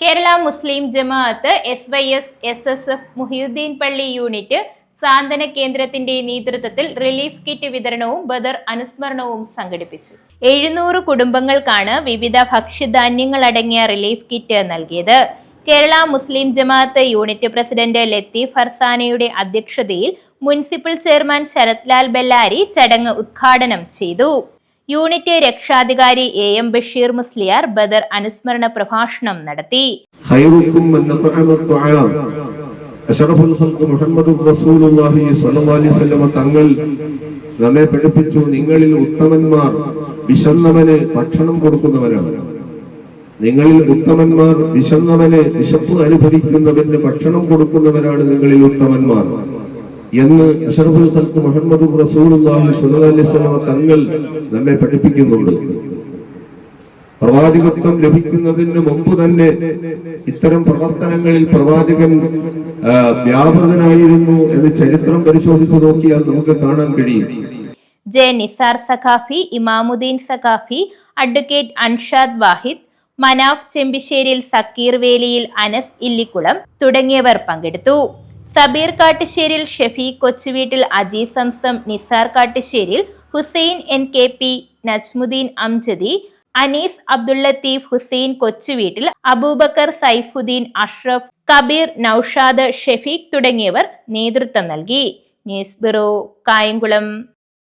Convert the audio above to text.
കേരള മുസ്ലിം ജമാഅത്ത് SYS-SSF Muhiyuddin പള്ളി unit സാന്ത്വന കേന്ദ്രത്തിന്റെ നേതൃത്വത്തിൽ റിലീഫ് കിറ്റ് വിതരണവും ബദർ അനുസ്മരണവും സംഘടിപ്പിച്ചു. 700 കുടുംബങ്ങൾക്കാണ് വിവിധ ഭക്ഷ്യധാന്യങ്ങളടങ്ങിയ റിലീഫ് കിറ്റ് നൽകിയത്. കേരള മുസ്ലിം ജമാഅത്ത് യൂണിറ്റ് പ്രസിഡന്റ് ലത്തീഫ് ഫർസാനയുടെ അധ്യക്ഷതയിൽ മുനിസിപ്പൽ ചെയർമാൻ ശരത് ലാൽ ബെല്ലാരി ചടങ്ങ് ഉദ്ഘാടനം ചെയ്തു. യൂണിറ്റ് രക്ഷാധികാരി AM ബഷീർ മുസ്ലിയാർ ബദർ അനുസ്മരണ പ്രഭാഷണം നടത്തി. തങ്ങൾ നമ്മെ പഠിപ്പിച്ചു, നിങ്ങളിൽ ഉത്തമന്മാർ വിശന്നവന് ഭക്ഷണം കൊടുക്കുന്നവരാണ്. നിങ്ങളിൽ ഉത്തമന്മാർ വിശന്നവന് വിശപ്പ് അനുഭവിക്കുന്നവന് ഭക്ഷണം കൊടുക്കുന്നവരാണ് നിങ്ങളിൽ ഉത്തമന്മാർ എന്ന് അഷ്റഫുൽ ഖൽഖ് മുഹമ്മദുർ റസൂലുള്ളാഹി സ്വല്ലല്ലാഹു അലൈഹി വസല്ലം തങ്ങൾ നമ്മെ പഠിപ്പിക്കുന്നുണ്ട്. പ്രവാചകത്വം ലഭിക്കുന്നതിന് മുമ്പ് തന്നെ ഇത്തരം പ്രവർത്തനങ്ങളിൽ പ്രവാചകൻ വ്യാപൃതനായിരുന്നു എന്ന് ചരിത്രം പരിശോധിച്ചു നോക്കിയാൽ നമുക്ക് കാണാൻ കഴിയും. ജെ നിസാർ സഖാഫി, ഇമാമുദ്ദീൻ സഖാഫി, അഡ്വക്കേറ്റ് അൻഷാദ് വാഹിദ്, മനാഫ് ചെമ്പിശ്ശേരിയിൽ, സക്കീർ വേലിയിൽ, അനസ് ഇല്ലിക്കുളം തുടങ്ങിയവർ പങ്കെടുത്തു. സബീർ കാട്ടുശ്ശേരിയിൽ, ഷഫീഖ് കൊച്ചുവീട്ടിൽ, അജീസ് സംസം, നിസാർ കാട്ടുശ്ശേരിയിൽ, ഹുസൈൻ NKP, നജ്മുദ്ദീൻ അംജദി, അനീസ് അബ്ദുൽ ലത്തീഫ്, ഹുസൈൻ കൊച്ചുവീട്ടിൽ, അബൂബക്കർ സൈഫുദ്ദീൻ, അഷ്റഫ്, കബീർ, നൌഷാദ്, ഷഫീഖ് തുടങ്ങിയവർ നേതൃത്വം നൽകി. News bureau, Kayamkulam.